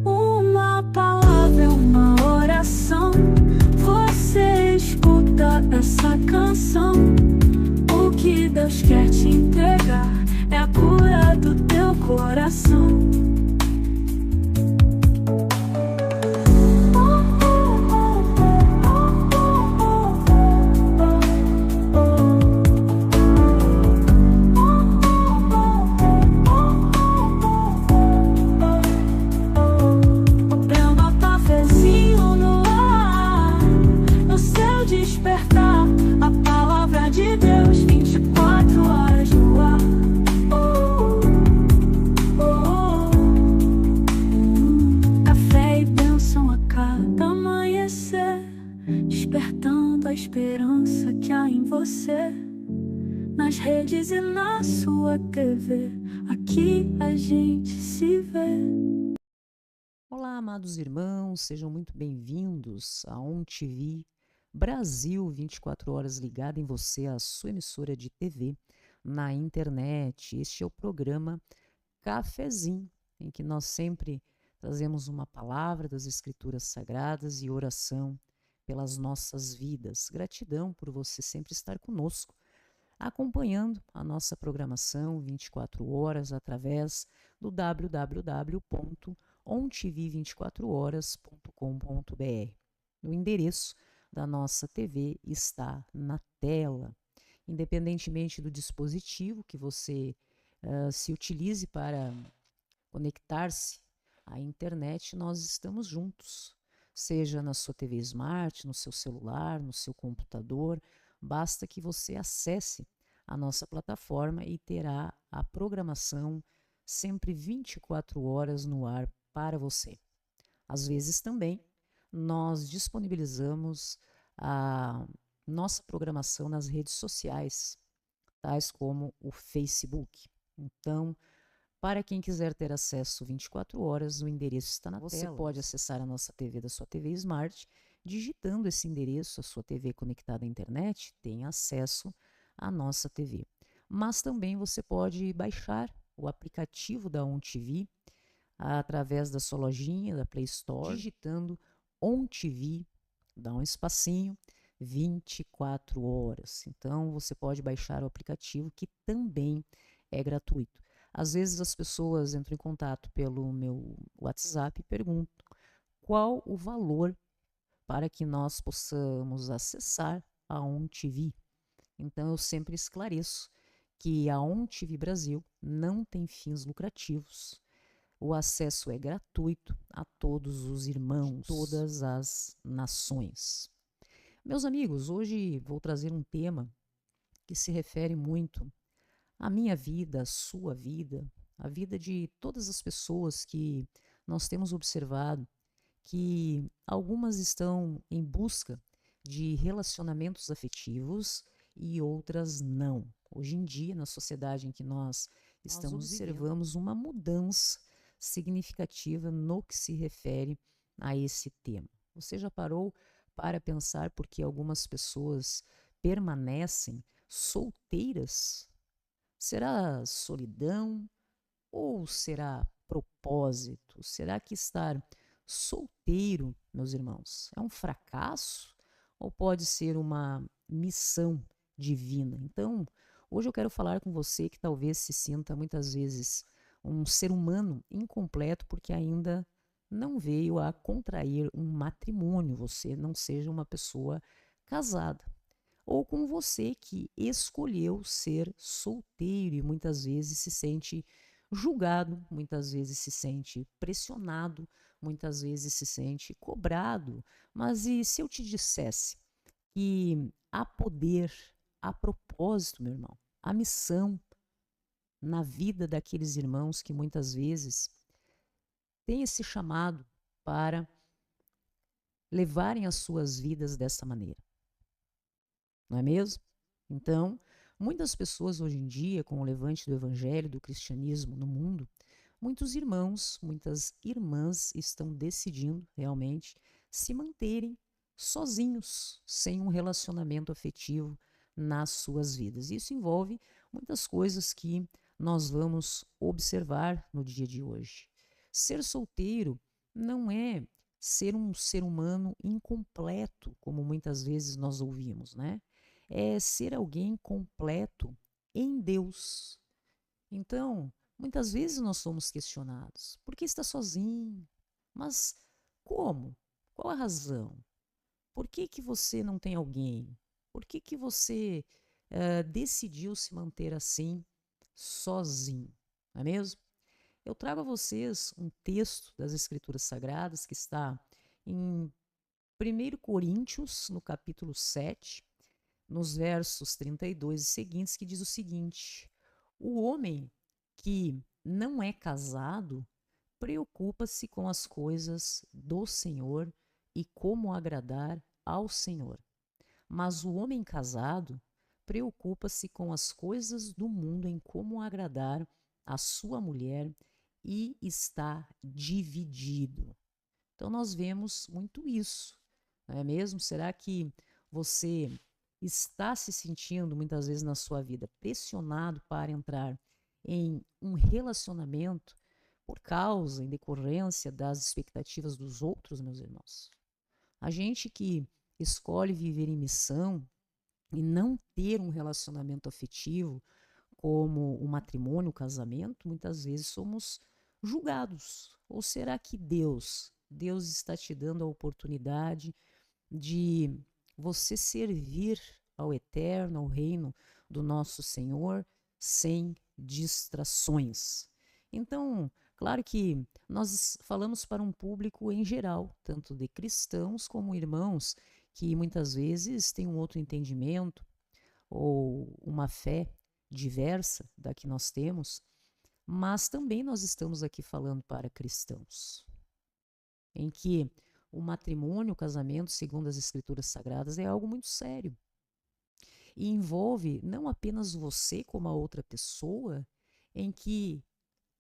Uma palavra é uma oração. Você escuta essa canção. O que Deus quer te entregar é a cura do teu coração. Despertando a esperança que há em você, nas redes e na sua TV, aqui a gente se vê. Olá, amados irmãos, sejam muito bem-vindos a OnTV Brasil, 24 horas ligada em você, a sua emissora de TV na internet. Este é o programa Cafezinho, em que nós sempre trazemos uma palavra das Escrituras Sagradas e oração pelas nossas vidas. Gratidão por você sempre estar conosco, acompanhando a nossa programação 24 horas através do www.ontv24horas.com.br. O endereço da nossa TV está na tela. Independentemente do dispositivo que você se utilize para conectar-se à internet, nós estamos juntos. Seja na sua TV Smart, no seu celular, no seu computador, basta que você acesse a nossa plataforma e terá a programação sempre 24 horas no ar para você. Às vezes também nós disponibilizamos a nossa programação nas redes sociais, tais como o Facebook. Então, para quem quiser ter acesso 24 horas, o endereço está na tela. Você pode acessar a nossa TV da sua TV Smart, digitando esse endereço, a sua TV conectada à internet tem acesso à nossa TV. Mas também você pode baixar o aplicativo da OnTV através da sua lojinha, da Play Store, digitando OnTV, dá um espacinho, 24 horas. Então, você pode baixar o aplicativo, que também é gratuito. Às vezes as pessoas entram em contato pelo meu WhatsApp e perguntam qual o valor para que nós possamos acessar a OnTV. Então eu sempre esclareço que a OnTV Brasil não tem fins lucrativos. O acesso é gratuito a todos os irmãos de todas as nações. Meus amigos, hoje vou trazer um tema que se refere muito a minha vida, a sua vida, a vida de todas as pessoas que nós temos observado que algumas estão em busca de relacionamentos afetivos e outras não. Hoje em dia, na sociedade em que nós estamos, observamos uma mudança significativa no que se refere a esse tema. Você já parou para pensar por que algumas pessoas permanecem solteiras? Será solidão ou será propósito? Será que estar solteiro, meus irmãos, é um fracasso ou pode ser uma missão divina? Então, hoje eu quero falar com você que talvez se sinta muitas vezes um ser humano incompleto porque ainda não veio a contrair um matrimônio, você não seja uma pessoa casada. Ou com você que escolheu ser solteiro e muitas vezes se sente julgado, muitas vezes se sente pressionado, muitas vezes se sente cobrado. Mas e se eu te dissesse que há poder, há propósito, meu irmão, há missão na vida daqueles irmãos que muitas vezes têm esse chamado para levarem as suas vidas dessa maneira? Não é mesmo? Então, muitas pessoas hoje em dia, com o levante do evangelho, do cristianismo no mundo, muitos irmãos, muitas irmãs estão decidindo realmente se manterem sozinhos, sem um relacionamento afetivo nas suas vidas. Isso envolve muitas coisas que nós vamos observar no dia de hoje. Ser solteiro não é ser um ser humano incompleto, como muitas vezes nós ouvimos, né? É ser alguém completo em Deus. Então, muitas vezes nós somos questionados: por que está sozinho? Mas como? Qual a razão? Por que que você não tem alguém? Por que que você decidiu se manter assim, sozinho? Não é mesmo? Eu trago a vocês um texto das Escrituras Sagradas que está em 1 Coríntios, no capítulo 7, nos versos 32 e seguintes, que diz o seguinte: o homem que não é casado preocupa-se com as coisas do Senhor e como agradar ao Senhor. Mas o homem casado preocupa-se com as coisas do mundo, em como agradar a sua mulher, e está dividido. Então nós vemos muito isso, não é mesmo? Será que você está se sentindo muitas vezes na sua vida pressionado para entrar em um relacionamento por causa, em decorrência das expectativas dos outros, meus irmãos? A gente que escolhe viver em missão e não ter um relacionamento afetivo, como o matrimônio, o casamento, muitas vezes somos julgados. Ou será que Deus está te dando a oportunidade de você servir ao eterno, ao reino do nosso Senhor, sem distrações? Então, claro que nós falamos para um público em geral, tanto de cristãos como irmãos que muitas vezes têm um outro entendimento ou uma fé diversa da que nós temos, mas também nós estamos aqui falando para cristãos, em que o matrimônio, o casamento, segundo as Escrituras Sagradas, é algo muito sério e envolve não apenas você como a outra pessoa, em que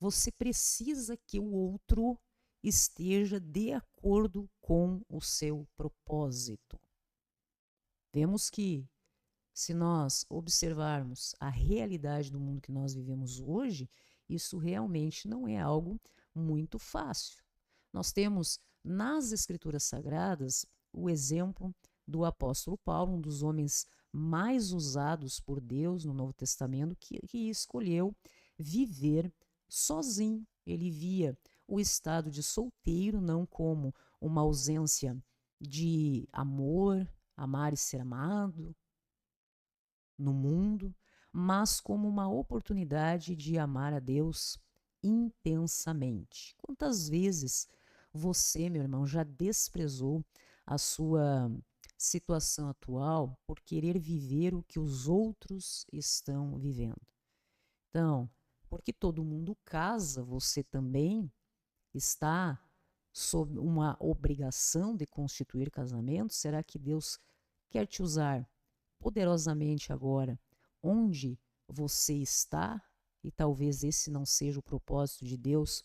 você precisa que o outro esteja de acordo com o seu propósito. Vemos que, se nós observarmos a realidade do mundo que nós vivemos hoje, isso realmente não é algo muito fácil. Nós temos nas Escrituras Sagradas o exemplo do apóstolo Paulo, um dos homens mais usados por Deus no Novo Testamento, que escolheu viver sozinho. Ele via o estado de solteiro não como uma ausência de amor, amar e ser amado no mundo, mas como uma oportunidade de amar a Deus intensamente. Quantas vezes você, meu irmão, já desprezou a sua situação atual por querer viver o que os outros estão vivendo? Então, porque todo mundo casa, você também está sob uma obrigação de constituir casamento? Será que Deus quer te usar poderosamente agora onde você está? E talvez esse não seja o propósito de Deus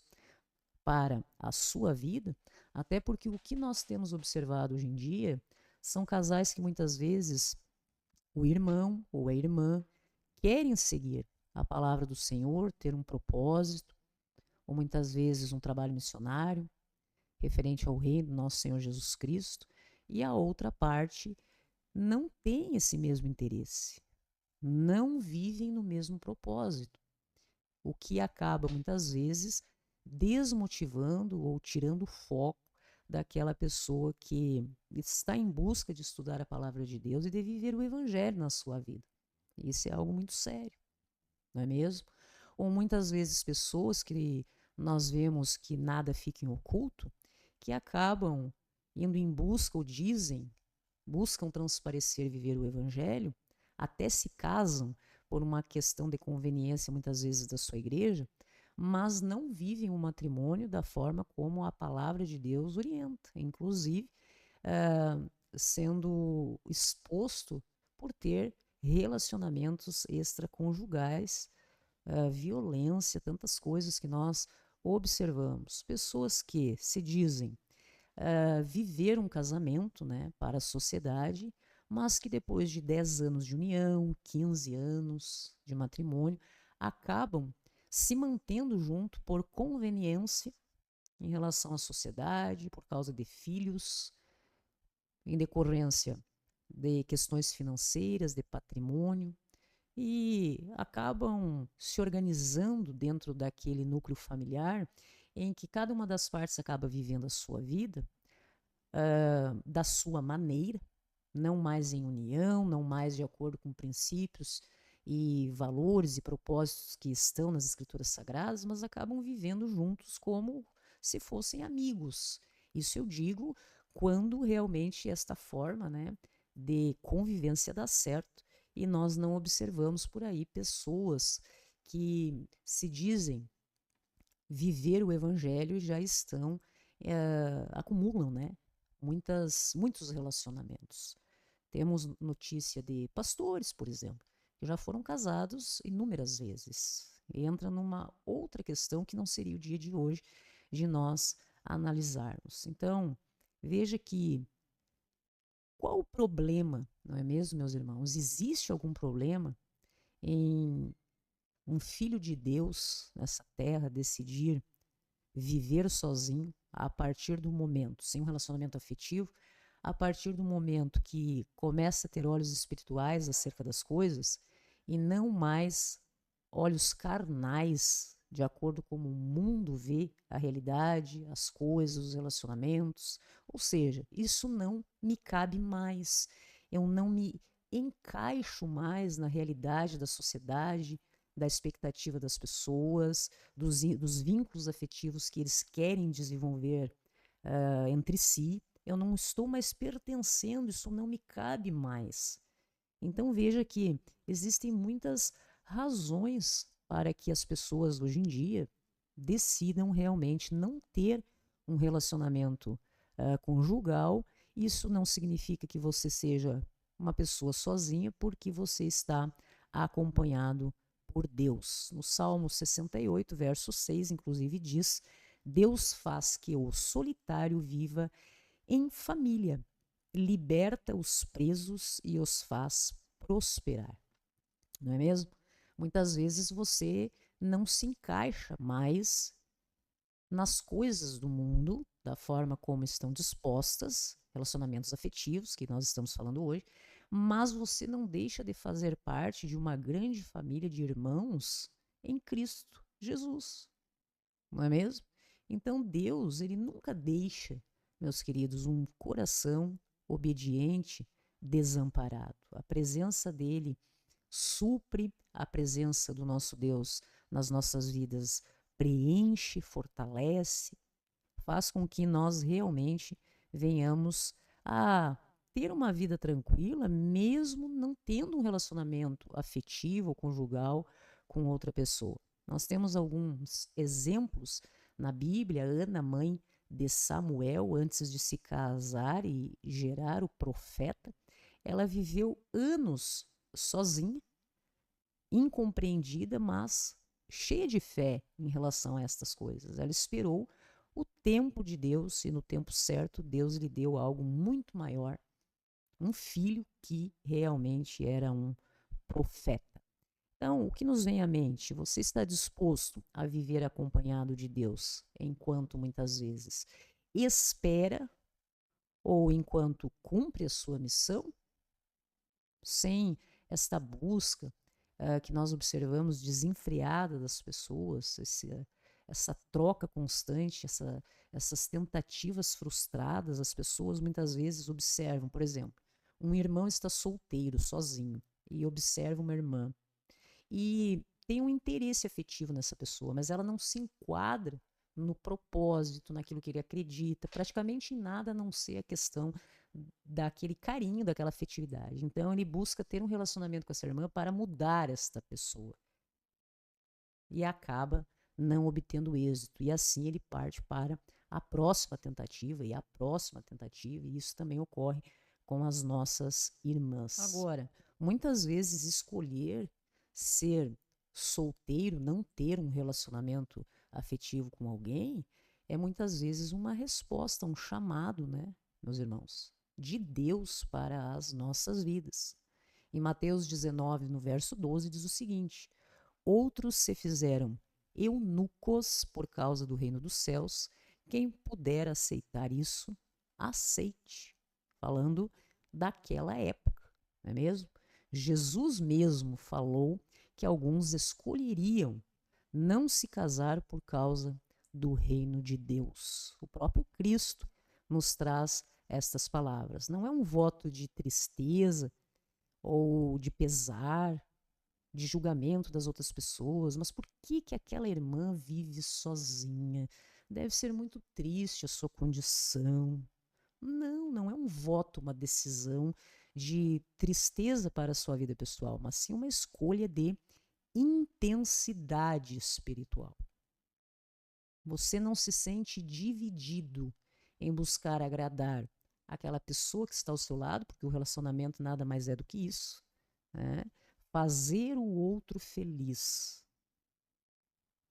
para a sua vida, até porque o que nós temos observado hoje em dia são casais que muitas vezes o irmão ou a irmã querem seguir a palavra do Senhor, ter um propósito, ou muitas vezes um trabalho missionário referente ao reino do nosso Senhor Jesus Cristo, e a outra parte não tem esse mesmo interesse, não vivem no mesmo propósito, o que acaba muitas vezes desmotivando ou tirando o foco daquela pessoa que está em busca de estudar a palavra de Deus e de viver o evangelho na sua vida. Isso é algo muito sério, não é mesmo? Ou muitas vezes pessoas que nós vemos que nada fica em oculto, que acabam indo em busca ou buscam transparecer e viver o evangelho, até se casam por uma questão de conveniência muitas vezes da sua igreja, mas não vivem o matrimônio da forma como a palavra de Deus orienta, inclusive sendo exposto por ter relacionamentos extraconjugais, violência, tantas coisas que nós observamos. Pessoas que se dizem viver um casamento, né, para a sociedade, mas que depois de 10 anos de união, 15 anos de matrimônio, acabam se mantendo junto por conveniência em relação à sociedade, por causa de filhos, em decorrência de questões financeiras, de patrimônio, e acabam se organizando dentro daquele núcleo familiar em que cada uma das partes acaba vivendo a sua vida da sua maneira, não mais em união, não mais de acordo com princípios e valores e propósitos que estão nas escrituras sagradas, mas acabam vivendo juntos como se fossem amigos. Isso eu digo quando realmente esta forma, né, de convivência dá certo e nós não observamos por aí pessoas que se dizem viver o evangelho e já estão, acumulam, né, muitos relacionamentos. Temos notícia de pastores, por exemplo, que já foram casados inúmeras vezes. Entra numa outra questão que não seria o dia de hoje de nós analisarmos. Então, veja que qual o problema, não é mesmo, meus irmãos? Existe algum problema em um filho de Deus nessa terra decidir viver sozinho a partir do momento, sem um relacionamento afetivo, a partir do momento que começa a ter olhos espirituais acerca das coisas e não mais olhos carnais, de acordo com como o mundo vê a realidade, as coisas, os relacionamentos. Ou seja, isso não me cabe mais. Eu não me encaixo mais na realidade da sociedade, da expectativa das pessoas, dos vínculos afetivos que eles querem desenvolver entre si. Eu não estou mais pertencendo, isso não me cabe mais. Então veja que existem muitas razões para que as pessoas hoje em dia decidam realmente não ter um relacionamento conjugal. Isso não significa que você seja uma pessoa sozinha, porque você está acompanhado por Deus. No Salmo 68, verso 6, inclusive diz: Deus faz que o solitário viva em família, liberta os presos e os faz prosperar. Não é mesmo? Muitas vezes você não se encaixa mais nas coisas do mundo, da forma como estão dispostas, relacionamentos afetivos, que nós estamos falando hoje, mas você não deixa de fazer parte de uma grande família de irmãos em Cristo Jesus. Não é mesmo? Então Deus, ele nunca deixa, meus queridos, um coração obediente, desamparado. A presença dele supre, a presença do nosso Deus nas nossas vidas preenche, fortalece, faz com que nós realmente venhamos a ter uma vida tranquila, mesmo não tendo um relacionamento afetivo ou conjugal com outra pessoa. Nós temos alguns exemplos na Bíblia. Ana, mãe de Samuel, antes de se casar e gerar o profeta, ela viveu anos sozinha, incompreendida, mas cheia de fé em relação a estas coisas. Ela esperou o tempo de Deus e no tempo certo Deus lhe deu algo muito maior, um filho que realmente era um profeta. Então, o que nos vem à mente? Você está disposto a viver acompanhado de Deus, enquanto muitas vezes espera ou enquanto cumpre a sua missão? Sem esta busca que nós observamos desenfreada das pessoas, essa troca constante, essas tentativas frustradas, as pessoas muitas vezes observam, por exemplo, um irmão está solteiro, sozinho, e observa uma irmã e tem um interesse afetivo nessa pessoa, mas ela não se enquadra no propósito, naquilo que ele acredita, praticamente em nada a não ser a questão daquele carinho, daquela afetividade. Então ele busca ter um relacionamento com essa irmã para mudar esta pessoa. E acaba não obtendo êxito. E assim ele parte para a próxima tentativa e a próxima tentativa, e isso também ocorre com as nossas irmãs. Agora, muitas vezes escolher ser solteiro, não ter um relacionamento afetivo com alguém, é muitas vezes uma resposta, um chamado, né, meus irmãos, de Deus para as nossas vidas. Em Mateus 19, no verso 12, diz o seguinte: outros se fizeram eunucos por causa do reino dos céus, Quem puder aceitar isso, aceite. Falando daquela época, não é mesmo? Jesus mesmo falou que alguns escolheriam não se casar por causa do reino de Deus. O próprio Cristo nos traz estas palavras. Não é um voto de tristeza ou de pesar, de julgamento das outras pessoas, mas por que que aquela irmã vive sozinha? Deve ser muito triste a sua condição. Não, não é um voto, uma decisão de tristeza para a sua vida pessoal, mas sim uma escolha de intensidade espiritual. Você não se sente dividido em buscar agradar aquela pessoa que está ao seu lado, porque o relacionamento nada mais é do que isso, né? Fazer o outro feliz.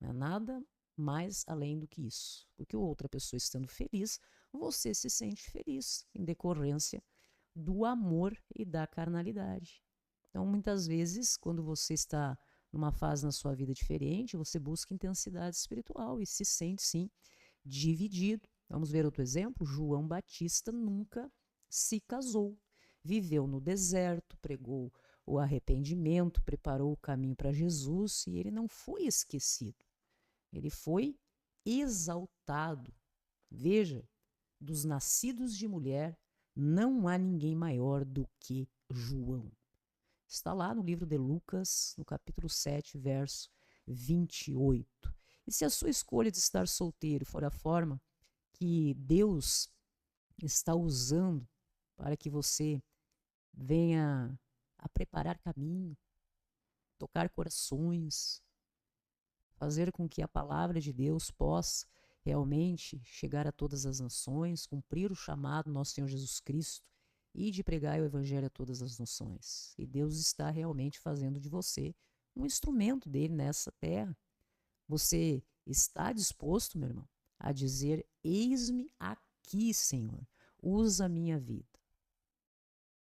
Não é nada mais além do que isso. Porque outra pessoa estando feliz, você se sente feliz, em decorrência do amor e da carnalidade. Então, muitas vezes, quando você está numa fase na sua vida diferente, você busca intensidade espiritual e se sente, sim, dividido. Vamos ver outro exemplo? João Batista nunca se casou. Viveu no deserto, pregou o arrependimento, preparou o caminho para Jesus e ele não foi esquecido. Ele foi exaltado. Veja, dos nascidos de mulher, não há ninguém maior do que João. Está lá no livro de Lucas, no capítulo 7, verso 28. E se a sua escolha de estar solteiro for a forma que Deus está usando para que você venha a preparar caminho, tocar corações, fazer com que a palavra de Deus possa realmente chegar a todas as nações, cumprir o chamado do nosso Senhor Jesus Cristo e de pregar o evangelho a todas as nações. E Deus está realmente fazendo de você um instrumento dele nessa terra. Você está disposto, meu irmão, a dizer: eis-me aqui, Senhor, usa a minha vida.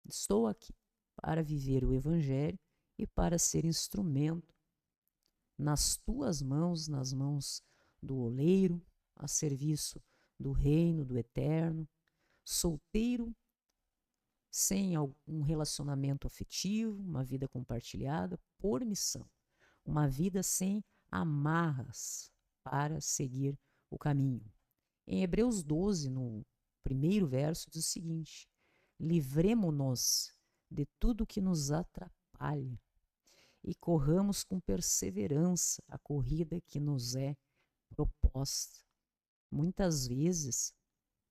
Estou aqui para viver o evangelho e para ser instrumento nas tuas mãos, nas mãos do oleiro, a serviço do reino, do eterno, solteiro, sem um relacionamento afetivo, uma vida compartilhada, por missão, uma vida sem amarras para seguir o caminho. Em Hebreus 12, no primeiro verso, diz o seguinte: livremo-nos de tudo que nos atrapalha e corramos com perseverança a corrida que nos é proposta. Muitas vezes,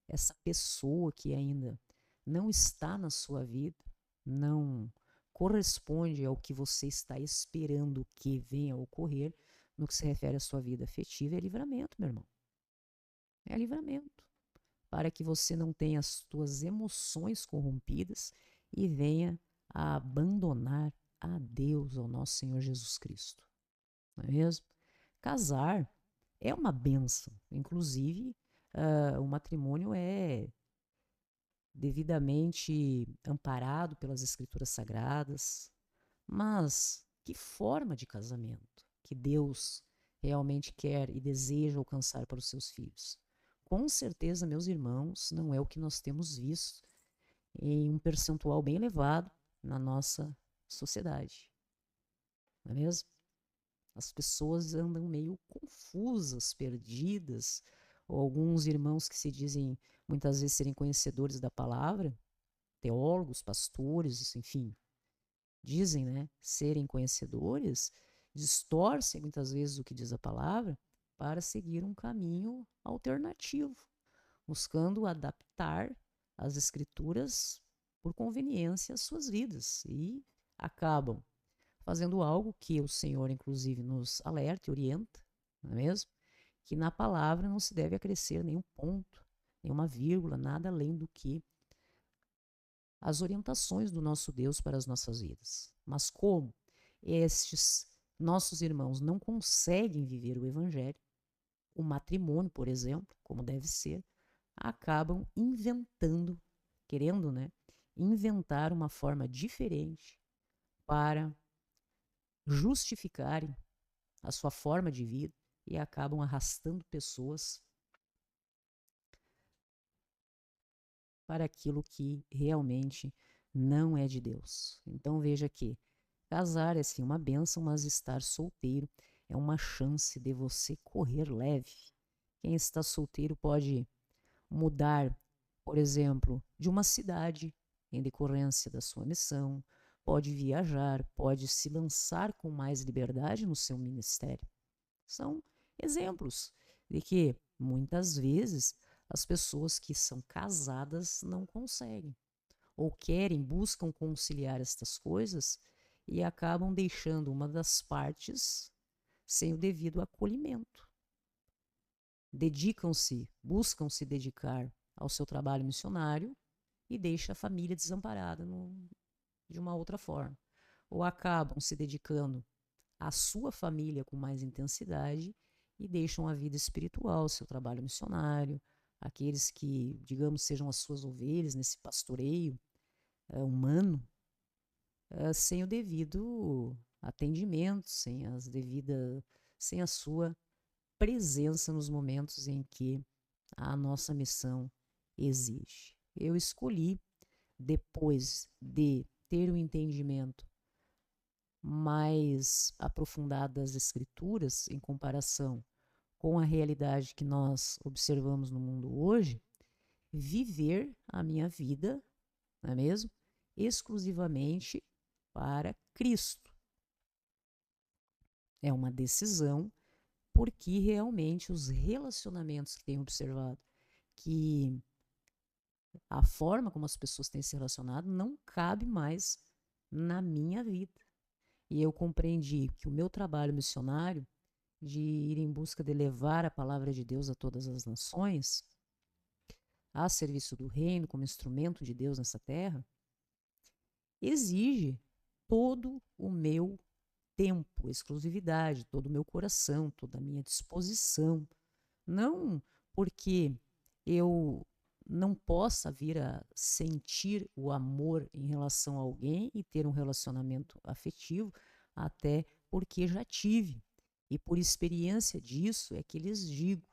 essa pessoa que ainda não está na sua vida, não corresponde ao que você está esperando que venha a ocorrer no que se refere à sua vida afetiva, é livramento, meu irmão. É livramento. Para que você não tenha as suas emoções corrompidas e venha a abandonar a Deus, ao nosso Senhor Jesus Cristo. Não é mesmo? Casar é uma bênção. Inclusive, o matrimônio é devidamente amparado pelas Escrituras Sagradas. Mas que forma de casamento que Deus realmente quer e deseja alcançar para os seus filhos? Com certeza, meus irmãos, não é o que nós temos visto em um percentual bem elevado na nossa sociedade. Não é mesmo? As pessoas andam meio confusas, perdidas, ou alguns irmãos que se dizem muitas vezes serem conhecedores da palavra, teólogos, pastores, enfim, dizem, né, serem conhecedores, distorcem muitas vezes o que diz a palavra para seguir um caminho alternativo, buscando adaptar as escrituras por conveniência às suas vidas e acabam fazendo algo que o Senhor, inclusive, nos alerta e orienta, não é mesmo? Que na palavra não se deve acrescer nenhum ponto, nenhuma vírgula, nada além do que as orientações do nosso Deus para as nossas vidas. Mas como estes nossos irmãos não conseguem viver o evangelho, o matrimônio, por exemplo, como deve ser, acabam inventando, querendo, né, inventar uma forma diferente para justificarem a sua forma de vida e acabam arrastando pessoas para aquilo que realmente não é de Deus. Então veja que casar é sim uma bênção, mas estar solteiro é uma chance de você correr leve. Quem está solteiro pode mudar, por exemplo, de uma cidade em decorrência da sua missão, pode viajar, pode se lançar com mais liberdade no seu ministério. São exemplos de que muitas vezes as pessoas que são casadas não conseguem ou querem, buscam conciliar estas coisas e acabam deixando uma das partes sem o devido acolhimento. Dedicam-se, buscam se dedicar ao seu trabalho missionário e deixa a família desamparada de uma outra forma. Ou acabam se dedicando à sua família com mais intensidade e deixam a vida espiritual, seu trabalho missionário, aqueles que, digamos, sejam as suas ovelhas nesse pastoreio humano, sem o devido atendimento, sem a sua presença nos momentos em que a nossa missão exige. Eu escolhi, depois de ter um entendimento mais aprofundado das Escrituras em comparação com a realidade que nós observamos no mundo hoje, viver a minha vida, não é mesmo? Exclusivamente para Cristo. É uma decisão, porque realmente os relacionamentos que tenho observado, que a forma como as pessoas têm se relacionado não cabe mais na minha vida. E eu compreendi que o meu trabalho missionário, de ir em busca de levar a palavra de Deus a todas as nações, a serviço do reino, como instrumento de Deus nessa terra, exige todo o meu tempo, exclusividade, todo o meu coração, toda a minha disposição. Não porque eu não possa vir a sentir o amor em relação a alguém e ter um relacionamento afetivo, até porque já tive. E por experiência disso é que lhes digo,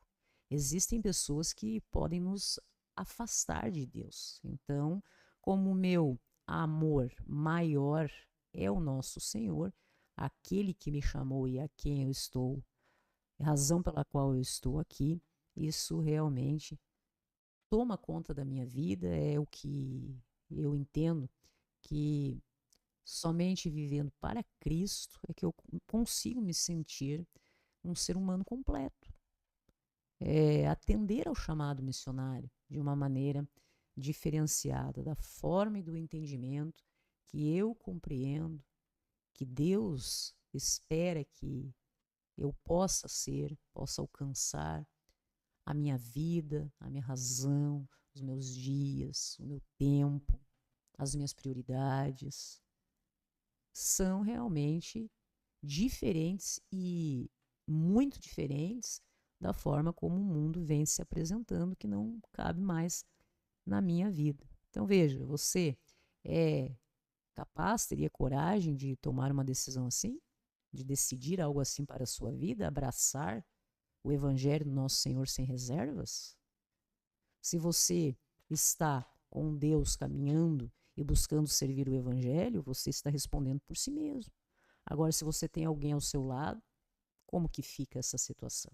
existem pessoas que podem nos afastar de Deus. Então, como o meu amor maior é o nosso Senhor, aquele que me chamou e a quem eu estou, a razão pela qual eu estou aqui, isso realmente toma conta da minha vida, é o que eu entendo que somente vivendo para Cristo é que eu consigo me sentir um ser humano completo. Atender ao chamado missionário de uma maneira diferenciada, da forma e do entendimento que eu compreendo, que Deus espera que eu possa ser, possa alcançar a minha vida, a minha razão, os meus dias, o meu tempo, as minhas prioridades, são realmente diferentes e muito diferentes da forma como o mundo vem se apresentando, que não cabe mais na minha vida. Então veja, você é capaz, teria coragem de tomar uma decisão assim? De decidir algo assim para a sua vida? Abraçar o Evangelho do nosso Senhor sem reservas? Se você está com Deus caminhando e buscando servir o Evangelho, você está respondendo por si mesmo. Agora, se você tem alguém ao seu lado, como que fica essa situação?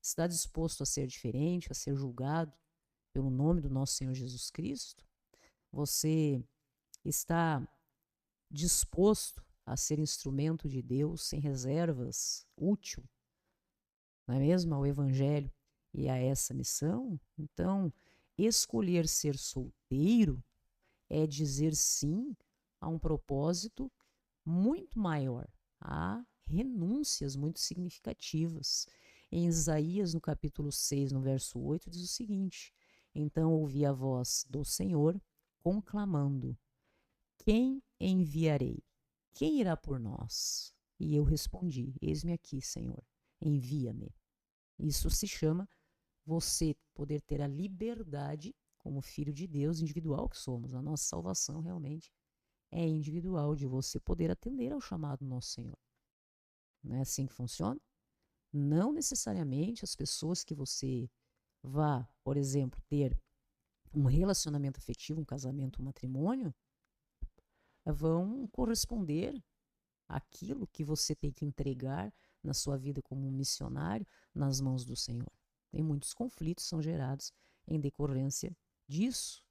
Está disposto a ser diferente, a ser julgado pelo nome do nosso Senhor Jesus Cristo? Você está disposto a ser instrumento de Deus sem reservas, útil, não é mesmo, ao Evangelho e a essa missão? Então, escolher ser solteiro é dizer sim a um propósito muito maior, a renúncias muito significativas. Em Isaías, no capítulo 6, no verso 8, diz o seguinte: então ouvi a voz do Senhor conclamando: quem enviarei? Quem irá por nós? E eu respondi: eis-me aqui, Senhor, envia-me. Isso se chama você poder ter a liberdade, como filho de Deus, individual que somos. A nossa salvação realmente é individual, de você poder atender ao chamado do nosso Senhor. Não é assim que funciona? Não necessariamente as pessoas que você vá, por exemplo, ter um relacionamento afetivo, um casamento, um matrimônio, vão corresponder àquilo que você tem que entregar na sua vida como um missionário nas mãos do Senhor. Tem muitos conflitos são gerados em decorrência disso.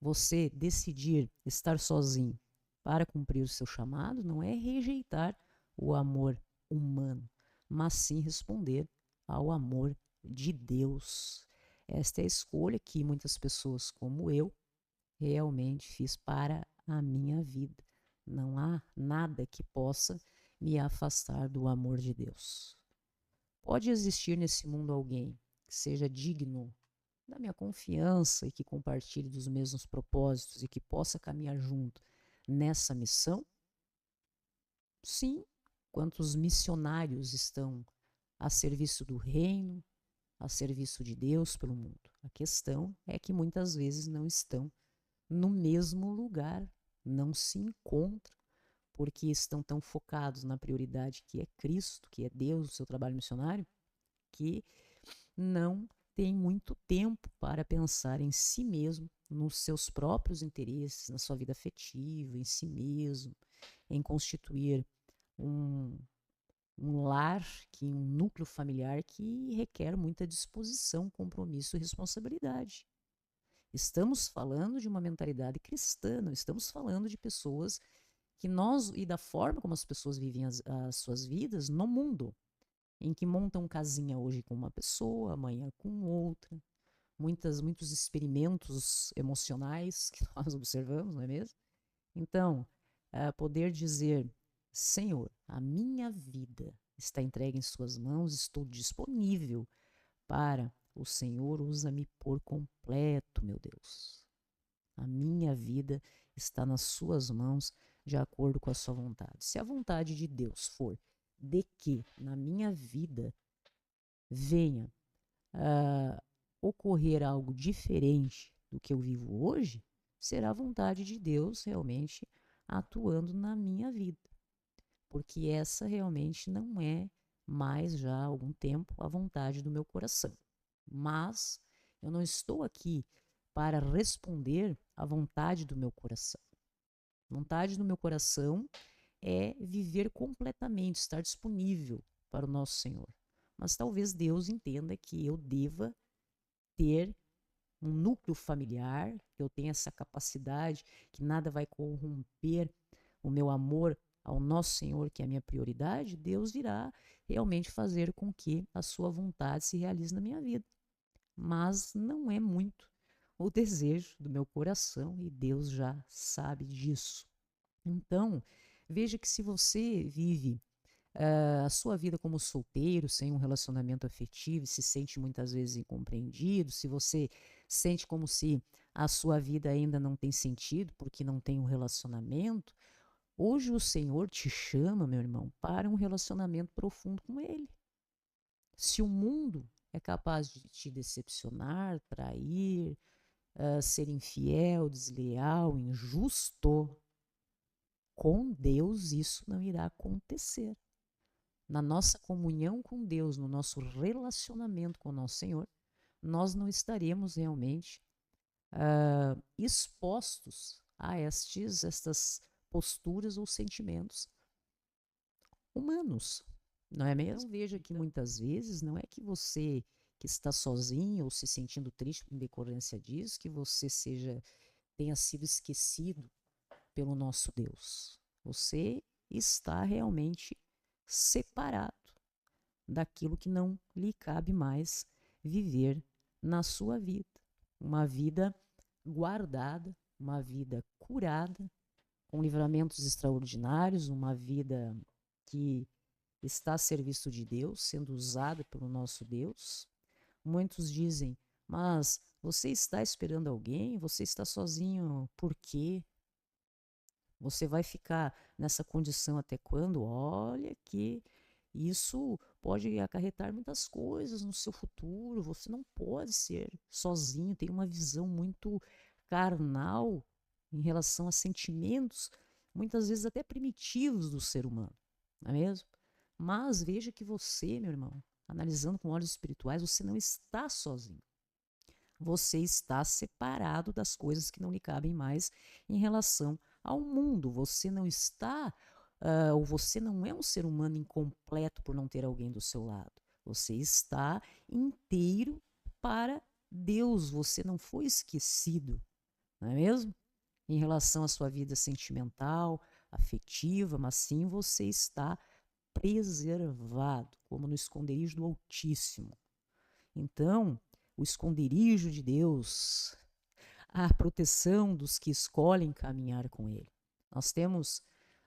Você decidir estar sozinho para cumprir o seu chamado não é rejeitar o amor humano, mas sim responder ao amor de Deus. Esta é a escolha que muitas pessoas como eu realmente fiz para a minha vida. Não há nada que possa me afastar do amor de Deus. Pode existir nesse mundo alguém que seja digno da minha confiança e que compartilhe dos mesmos propósitos e que possa caminhar junto nessa missão? Sim, quantos missionários estão a serviço do reino, a serviço de Deus pelo mundo. A questão é que muitas vezes não estão no mesmo lugar, não se encontram, porque estão tão focados na prioridade que é Cristo, que é Deus, o seu trabalho missionário, que não tem muito tempo para pensar em si mesmo, nos seus próprios interesses, na sua vida afetiva, em si mesmo, em constituir um lar, um núcleo familiar que requer muita disposição, compromisso e responsabilidade. Estamos falando de uma mentalidade cristã, não estamos falando de pessoas que e da forma como as pessoas vivem as suas vidas no mundo, em que montam casinha hoje com uma pessoa, amanhã com outra, muitos experimentos emocionais que nós observamos, não é mesmo? Então, poder dizer, Senhor, a minha vida está entregue em suas mãos, estou disponível para o Senhor, usa-me por completo, meu Deus. A minha vida está nas suas mãos, de acordo com a sua vontade. Se a vontade de Deus for de que na minha vida venha ocorrer algo diferente do que eu vivo hoje, será a vontade de Deus realmente atuando na minha vida. Porque essa realmente não é mais já há algum tempo a vontade do meu coração. Mas eu não estou aqui para responder à vontade do meu coração. A vontade do meu coração é viver completamente, estar disponível para o nosso Senhor. Mas talvez Deus entenda que eu deva ter um núcleo familiar, que eu tenha essa capacidade, que nada vai corromper o meu amor ao nosso Senhor, que é a minha prioridade. Deus irá realmente fazer com que a sua vontade se realize na minha vida. Mas não é muito o desejo do meu coração e Deus já sabe disso. Então, veja que se você vive a sua vida como solteiro, sem um relacionamento afetivo, se sente muitas vezes incompreendido, se você sente como se a sua vida ainda não tem sentido porque não tem um relacionamento, hoje o Senhor te chama, meu irmão, para um relacionamento profundo com Ele. Se o mundo é capaz de te decepcionar, trair, ser infiel, desleal, injusto, com Deus isso não irá acontecer. Na nossa comunhão com Deus, no nosso relacionamento com o nosso Senhor, nós não estaremos realmente expostos a estas posturas ou sentimentos humanos, não é mesmo? Então, veja que muitas vezes não é que você que está sozinho ou se sentindo triste em decorrência disso, que você tenha sido esquecido pelo nosso Deus. Você está realmente separado daquilo que não lhe cabe mais viver na sua vida. Uma vida guardada, uma vida curada, com livramentos extraordinários, uma vida que está a serviço de Deus, sendo usada pelo nosso Deus. Muitos dizem, mas você está esperando alguém? Você está sozinho por quê? Você vai ficar nessa condição até quando? Olha que isso pode acarretar muitas coisas no seu futuro. Você não pode ser sozinho, tem uma visão muito carnal em relação a sentimentos, muitas vezes até primitivos do ser humano, não é mesmo? Mas veja que você, meu irmão, analisando com olhos espirituais, você não está sozinho. você está separado das coisas que não lhe cabem mais em relação ao mundo. Você não está, ou você não é um ser humano incompleto por não ter alguém do seu lado. Você está inteiro para Deus. Você não foi esquecido, não é mesmo? Em relação à sua vida sentimental, afetiva, mas sim você está preservado, como no esconderijo do Altíssimo. Então, o esconderijo de Deus, a proteção dos que escolhem caminhar com Ele. Nós temos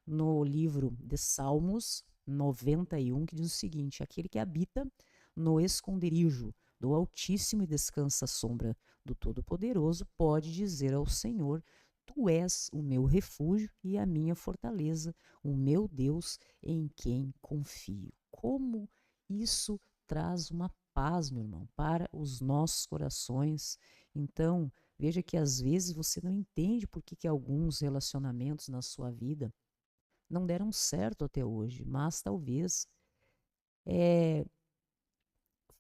no livro de Salmos 91 que diz o seguinte: aquele que habita no esconderijo do Altíssimo e descansa à sombra do Todo-Poderoso pode dizer ao Senhor: Tu és o meu refúgio e a minha fortaleza, o meu Deus em quem confio. Como isso traz uma paz, meu irmão, para os nossos corações. Então, veja que às vezes você não entende por que alguns relacionamentos na sua vida não deram certo até hoje, mas talvez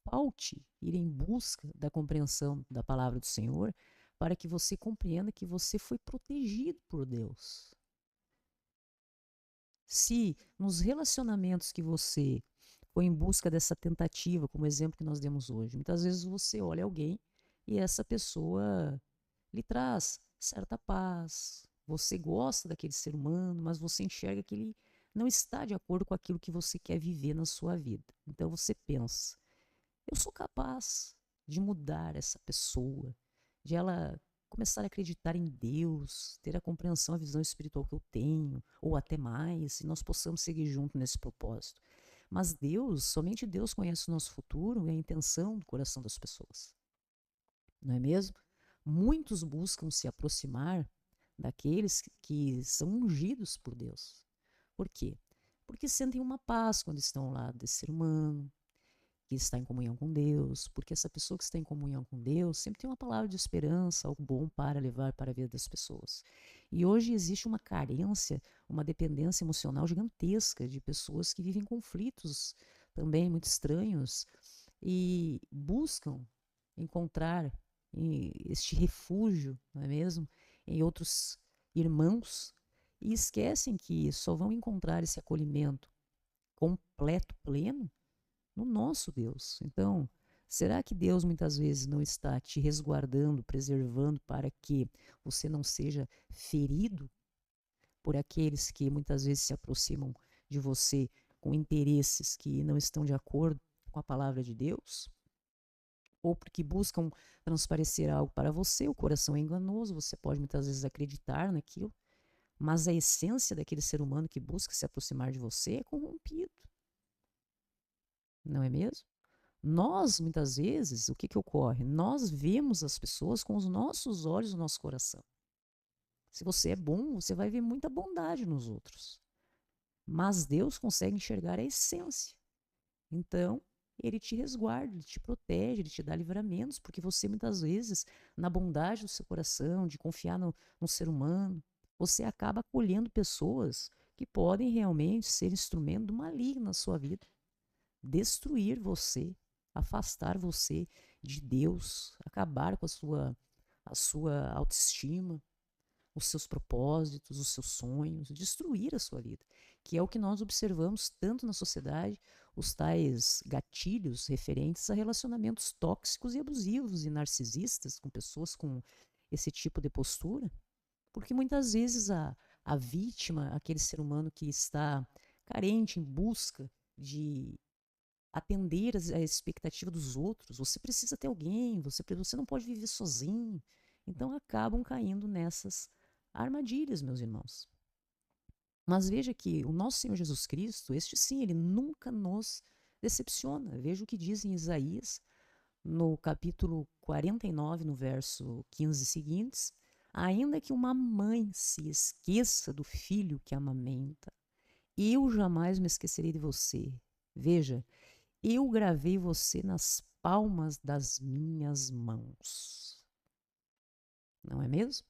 falte ir em busca da compreensão da palavra do Senhor para que você compreenda que você foi protegido por Deus. Se nos relacionamentos que você foi em busca dessa tentativa, como o exemplo que nós demos hoje, muitas vezes você olha alguém e essa pessoa lhe traz certa paz, você gosta daquele ser humano, mas você enxerga que ele não está de acordo com aquilo que você quer viver na sua vida. Então você pensa: eu sou capaz de mudar essa pessoa, de ela começar a acreditar em Deus, ter a compreensão, a visão espiritual que eu tenho, ou até mais, e nós possamos seguir juntos nesse propósito. Mas Deus, somente Deus conhece o nosso futuro e a intenção do coração das pessoas. Não é mesmo? Muitos buscam se aproximar daqueles que são ungidos por Deus. Por quê? Porque sentem uma paz quando estão ao lado desse ser humano, que está em comunhão com Deus, porque essa pessoa que está em comunhão com Deus sempre tem uma palavra de esperança, algo bom para levar para a vida das pessoas. E hoje existe uma carência, uma dependência emocional gigantesca de pessoas que vivem conflitos também muito estranhos e buscam encontrar este refúgio, não é mesmo, em outros irmãos, e esquecem que só vão encontrar esse acolhimento completo, pleno, no nosso Deus. Então, será que Deus muitas vezes não está te resguardando, preservando para que você não seja ferido por aqueles que muitas vezes se aproximam de você com interesses que não estão de acordo com a palavra de Deus? Ou porque buscam transparecer algo para você, o coração é enganoso, você pode muitas vezes acreditar naquilo, mas a essência daquele ser humano que busca se aproximar de você é corrompido. Não é mesmo? Nós, muitas vezes, o que ocorre? Nós vemos as pessoas com os nossos olhos no nosso coração. Se você é bom, você vai ver muita bondade nos outros. Mas Deus consegue enxergar a essência. Então, Ele te resguarda, Ele te protege, Ele te dá livramentos, porque você, muitas vezes, na bondade do seu coração, de confiar no ser humano, você acaba acolhendo pessoas que podem realmente ser instrumento do maligno na sua vida. Destruir você, afastar você de Deus, acabar com a sua autoestima, os seus propósitos, os seus sonhos, destruir a sua vida, que é o que nós observamos tanto na sociedade, os tais gatilhos referentes a relacionamentos tóxicos e abusivos e narcisistas com pessoas com esse tipo de postura, porque muitas vezes a vítima, aquele ser humano que está carente, em busca de atender a expectativa dos outros, você precisa ter alguém, você não pode viver sozinho. Então acabam caindo nessas armadilhas, meus irmãos. Mas veja que o nosso Senhor Jesus Cristo, este sim, ele nunca nos decepciona. Veja o que diz em Isaías, no capítulo 49, no verso 15 seguintes: ainda que uma mãe se esqueça do filho que amamenta, eu jamais me esquecerei de você. Veja, eu gravei você nas palmas das minhas mãos. Não é mesmo?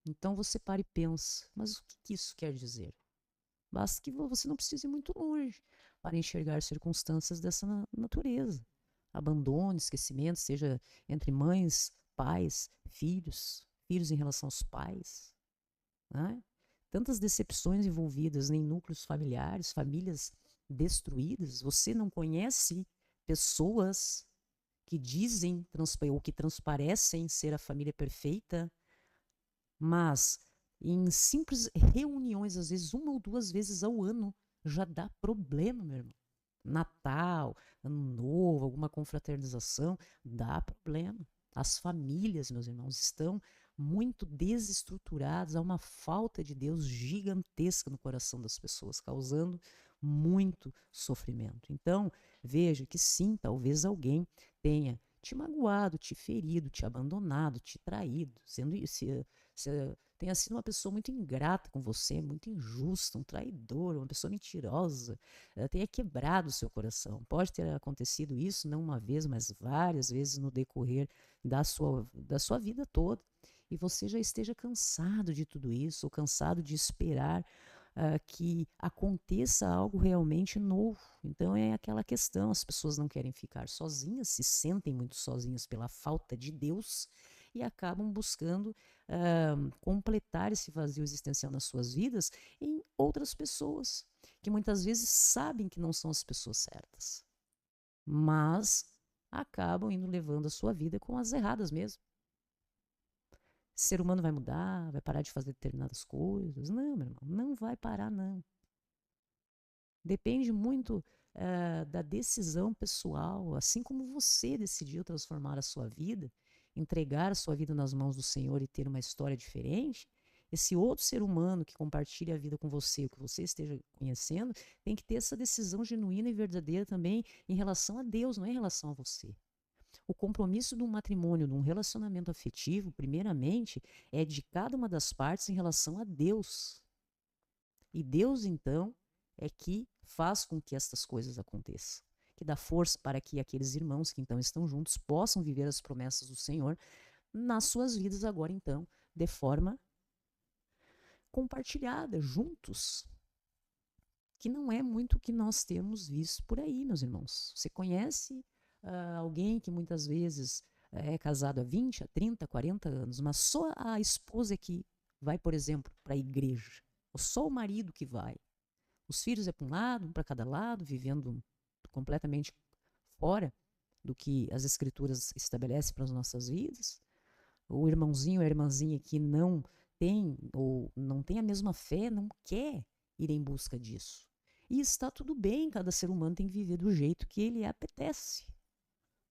Então você para e pensa, mas o que isso quer dizer? Basta que você não precise ir muito longe para enxergar circunstâncias dessa natureza. abandono, esquecimento, seja entre mães, pais, filhos em relação aos pais, né? Tantas decepções envolvidas em núcleos familiares, famílias destruídas. Você não conhece pessoas que dizem ou que transparecem ser a família perfeita, mas em simples reuniões, às vezes 1 ou 2 vezes ao ano, já dá problema, meu irmão. Natal, Ano Novo, alguma confraternização, dá problema. As famílias, meus irmãos, estão muito desestruturadas, há uma falta de Deus gigantesca no coração das pessoas, causando muito sofrimento. Então, veja que sim, talvez alguém tenha te magoado, te ferido, te abandonado, te traído, tenha sido uma pessoa muito ingrata com você, muito injusta, um traidor, uma pessoa mentirosa, tenha quebrado o seu coração. Pode ter acontecido isso não uma vez, mas várias vezes no decorrer da sua vida toda. E você já esteja cansado de tudo isso, ou cansado de esperar que aconteça algo realmente novo. Então é aquela questão, as pessoas não querem ficar sozinhas, se sentem muito sozinhas pela falta de Deus e acabam buscando completar esse vazio existencial nas suas vidas em outras pessoas, que muitas vezes sabem que não são as pessoas certas, mas acabam indo levando a sua vida com as erradas mesmo. O ser humano vai mudar, vai parar de fazer determinadas coisas. Não, meu irmão, não vai parar, não. Depende muito da decisão pessoal, assim como você decidiu transformar a sua vida, entregar a sua vida nas mãos do Senhor e ter uma história diferente. Esse outro ser humano que compartilha a vida com você, o que você esteja conhecendo, tem que ter essa decisão genuína e verdadeira também em relação a Deus, não é em relação a você. O compromisso de um matrimônio, de um relacionamento afetivo, primeiramente, é de cada uma das partes em relação a Deus. E Deus, então, é que faz com que estas coisas aconteçam, que dá força para que aqueles irmãos que então estão juntos possam viver as promessas do Senhor nas suas vidas agora, então, de forma compartilhada, juntos, que não é muito o que nós temos visto por aí, meus irmãos. Você conhece alguém que muitas vezes é casado há 20, há 30, 40 anos, mas só a esposa que vai, por exemplo, para a igreja, ou só o marido que vai. Os filhos é para um lado, um para cada lado, vivendo completamente fora do que as escrituras estabelecem para as nossas vidas. O irmãozinho ou a irmãzinha que não tem ou não tem a mesma fé, não quer ir em busca disso. E está tudo bem, cada ser humano tem que viver do jeito que ele apetece.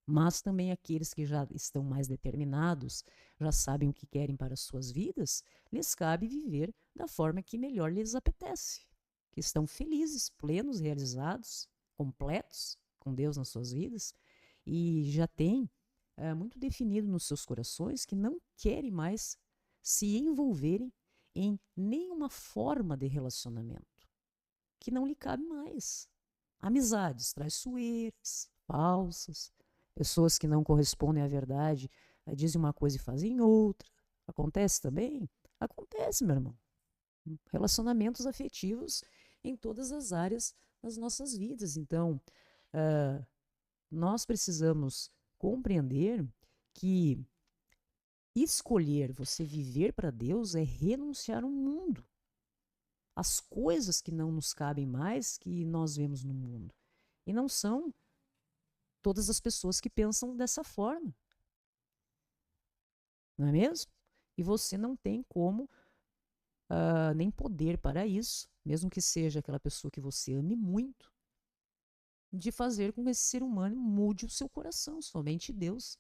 Mas também aqueles que já estão mais determinados, já sabem o que querem para as suas vidas, lhes cabe viver da forma que melhor lhes apetece. Que estão felizes, plenos, realizados, completos com Deus nas suas vidas e já têm muito definido nos seus corações que não querem mais se envolverem em nenhuma forma de relacionamento que não lhe cabe mais. Amizades traiçoeiras, falsas, pessoas que não correspondem à verdade, dizem uma coisa e fazem outra. Acontece também? Acontece, meu irmão. Relacionamentos afetivos em todas as áreas das nossas vidas. Então, nós precisamos compreender que escolher você viver para Deus é renunciar ao mundo. As coisas que não nos cabem mais que nós vemos no mundo. E não são todas as pessoas que pensam dessa forma. Não é mesmo? E você não tem como, nem poder para isso, mesmo que seja aquela pessoa que você ame muito, de fazer com que esse ser humano mude o seu coração, somente Deus.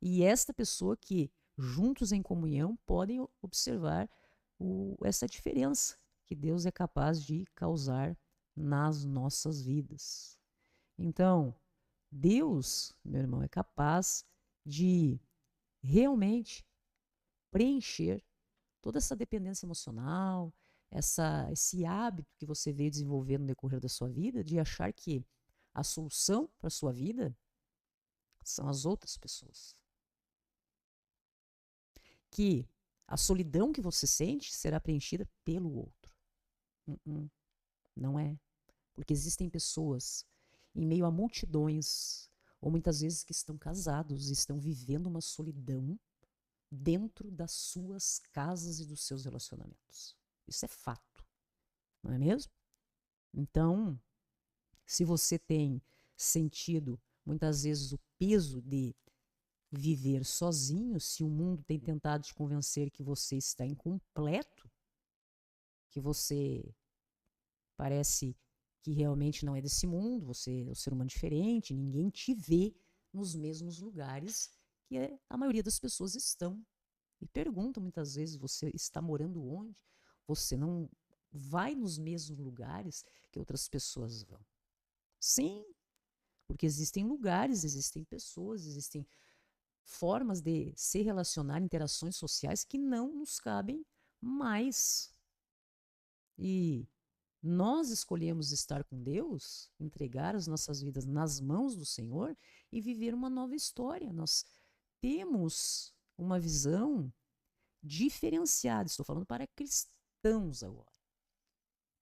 E esta pessoa que, juntos em comunhão, podem observar essa diferença que Deus é capaz de causar nas nossas vidas. Então, Deus, meu irmão, é capaz de realmente preencher toda essa dependência emocional, esse hábito que você veio desenvolvendo no decorrer da sua vida, de achar que a solução para a sua vida são as outras pessoas. Que a solidão que você sente será preenchida pelo outro. Não é. Porque existem pessoas em meio a multidões, ou muitas vezes que estão casados e estão vivendo uma solidão dentro das suas casas e dos seus relacionamentos. Isso é fato, não é mesmo? Então, se você tem sentido muitas vezes o peso de viver sozinho, se o mundo tem tentado te convencer que você está incompleto, que você parece que realmente não é desse mundo, você é um ser humano diferente, ninguém te vê nos mesmos lugares que a maioria das pessoas estão. E perguntam muitas vezes, você está morando onde? Você não vai nos mesmos lugares que outras pessoas vão. Sim, porque existem lugares, existem pessoas, existem formas de se relacionar, interações sociais que não nos cabem mais. E nós escolhemos estar com Deus, entregar as nossas vidas nas mãos do Senhor e viver uma nova história. Nós temos uma visão diferenciada, estou falando para cristãos agora.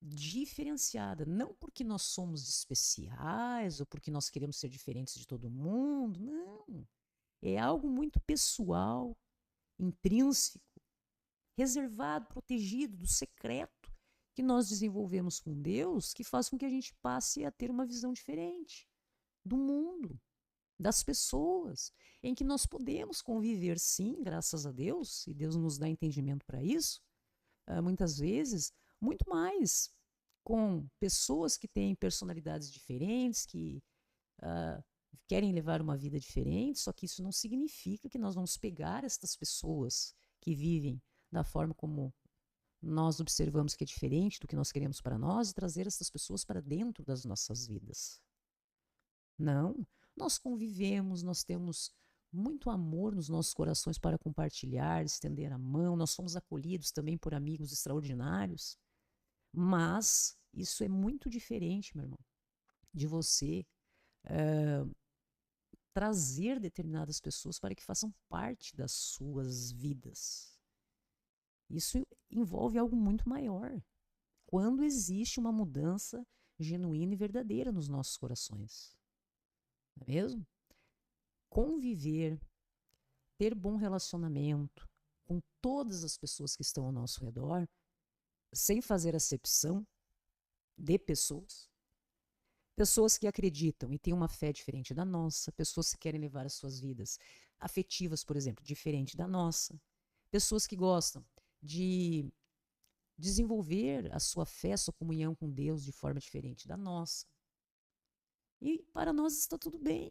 Diferenciada, não porque nós somos especiais ou porque nós queremos ser diferentes de todo mundo, não. É algo muito pessoal, intrínseco, reservado, protegido, do secreto que nós desenvolvemos com Deus, que faz com que a gente passe a ter uma visão diferente do mundo, das pessoas, em que nós podemos conviver sim, graças a Deus, e Deus nos dá entendimento para isso, muitas vezes, muito mais com pessoas que têm personalidades diferentes, que querem levar uma vida diferente, só que isso não significa que nós vamos pegar estas pessoas que vivem da forma como nós observamos que é diferente do que nós queremos para nós e trazer essas pessoas para dentro das nossas vidas. Não, nós convivemos, nós temos muito amor nos nossos corações para compartilhar, estender a mão, nós somos acolhidos também por amigos extraordinários, mas isso é muito diferente, meu irmão, de você trazer determinadas pessoas para que façam parte das suas vidas. Isso envolve algo muito maior. Quando existe uma mudança genuína e verdadeira nos nossos corações. Não é mesmo? Conviver, ter bom relacionamento com todas as pessoas que estão ao nosso redor, sem fazer acepção de pessoas. Pessoas que acreditam e têm uma fé diferente da nossa, pessoas que querem levar as suas vidas afetivas, por exemplo, diferente da nossa, pessoas que gostam de desenvolver a sua fé, a sua comunhão com Deus de forma diferente da nossa. E para nós está tudo bem.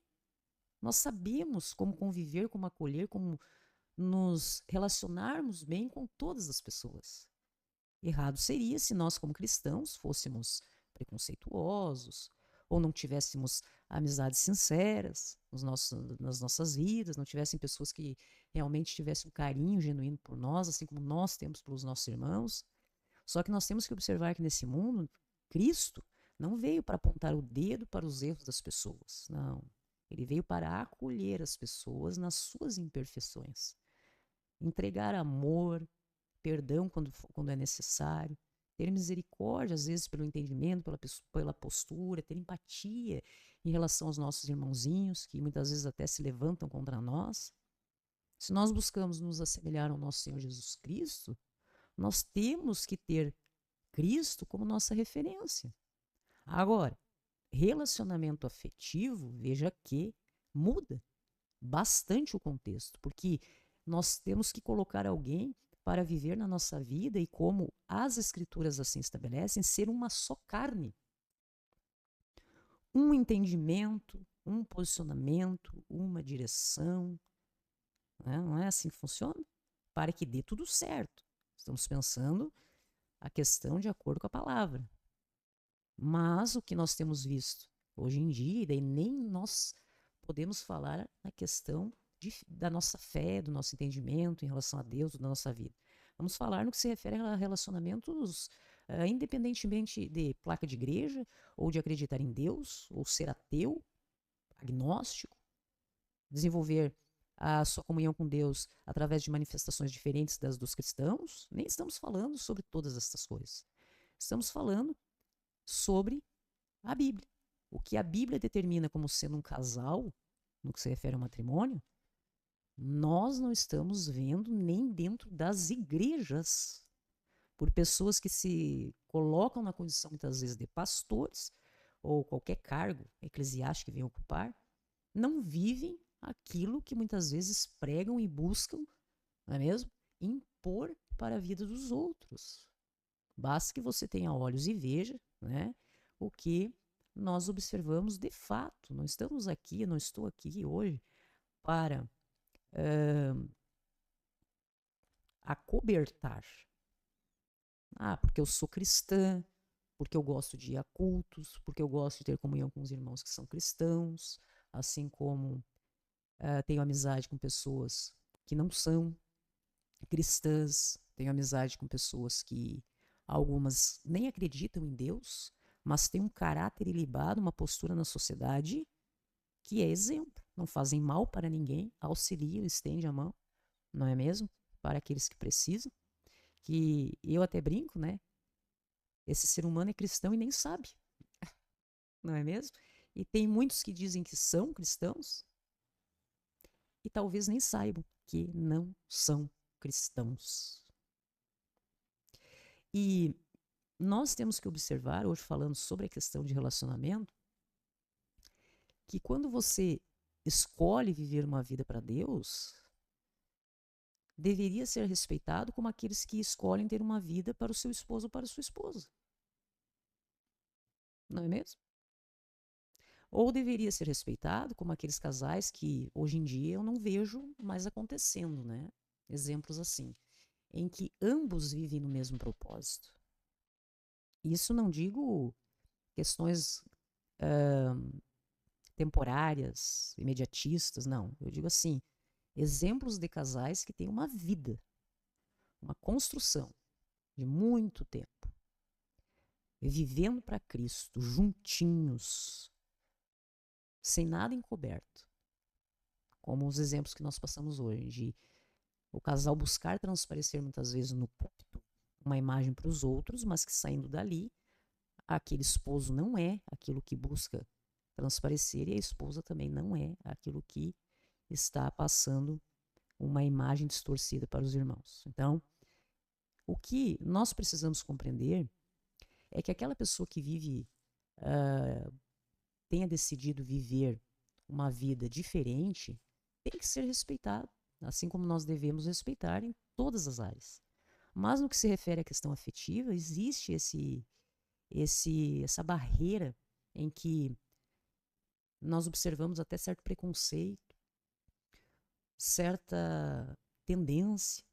Nós sabemos como conviver, como acolher, como nos relacionarmos bem com todas as pessoas. Errado seria se nós, como cristãos, fôssemos preconceituosos, ou não tivéssemos amizades sinceras nas nossas vidas, não tivessem pessoas que realmente tivessem um carinho genuíno por nós, assim como nós temos pelos nossos irmãos. Só que nós temos que observar que nesse mundo, Cristo não veio para apontar o dedo para os erros das pessoas, não. Ele veio para acolher as pessoas nas suas imperfeições, entregar amor, perdão quando é necessário, ter misericórdia, às vezes, pelo entendimento, pela postura, ter empatia em relação aos nossos irmãozinhos, que muitas vezes até se levantam contra nós. Se nós buscamos nos assemelhar ao nosso Senhor Jesus Cristo, nós temos que ter Cristo como nossa referência. Agora, relacionamento afetivo, veja que muda bastante o contexto, porque nós temos que colocar alguém para viver na nossa vida e, como as Escrituras assim estabelecem, ser uma só carne. Um entendimento, um posicionamento, uma direção. Não é assim que funciona? Para que dê tudo certo. Estamos pensando a questão de acordo com a palavra. Mas o que nós temos visto hoje em dia, e daí nem nós podemos falar na questão da nossa fé, do nosso entendimento em relação a Deus, da nossa vida. Vamos falar no que se refere a relacionamentos, independentemente de placa de igreja, ou de acreditar em Deus, ou ser ateu, agnóstico, desenvolver a sua comunhão com Deus através de manifestações diferentes das dos cristãos. Nem estamos falando sobre todas essas coisas. Estamos falando sobre a Bíblia. O que a Bíblia determina como sendo um casal no que se refere ao matrimônio, nós não estamos vendo nem dentro das igrejas, por pessoas que se colocam na condição, muitas vezes, de pastores, ou qualquer cargo eclesiástico que venham ocupar, não vivem aquilo que muitas vezes pregam e buscam, não é mesmo? Impor para a vida dos outros. Basta que você tenha olhos e veja, né, o que nós observamos de fato. Não estamos aqui, eu não estou aqui hoje para acobertar. Porque eu sou cristã, porque eu gosto de ir a cultos, porque eu gosto de ter comunhão com os irmãos que são cristãos, assim como tenho amizade com pessoas que não são cristãs, tenho amizade com pessoas que algumas nem acreditam em Deus, mas têm um caráter ilibado, uma postura na sociedade que é exemplo. Não fazem mal para ninguém, auxiliam, estendem a mão, não é mesmo? Para aqueles que precisam. Que eu até brinco, né? Esse ser humano é cristão e nem sabe, não é mesmo? E tem muitos que dizem que são cristãos e talvez nem saibam que não são cristãos. E nós temos que observar, hoje falando sobre a questão de relacionamento, que quando você escolhe viver uma vida para Deus, deveria ser respeitado como aqueles que escolhem ter uma vida para o seu esposo ou para a sua esposa. Não é mesmo? Ou deveria ser respeitado como aqueles casais que hoje em dia eu não vejo mais acontecendo, né? Exemplos assim, em que ambos vivem no mesmo propósito. Isso não digo questões temporárias, imediatistas, não. Eu digo assim, exemplos de casais que têm uma vida, uma construção de muito tempo, vivendo para Cristo, juntinhos, sem nada encoberto, como os exemplos que nós passamos hoje, de o casal buscar transparecer muitas vezes no púlpito uma imagem para os outros, mas que saindo dali, aquele esposo não é aquilo que busca transparecer e a esposa também não é aquilo que está passando uma imagem distorcida para os irmãos. Então, o que nós precisamos compreender é que aquela pessoa que vive, tenha decidido viver uma vida diferente, tem que ser respeitado, assim como nós devemos respeitar em todas as áreas. Mas no que se refere à questão afetiva, existe essa barreira em que nós observamos até certo preconceito, certa tendência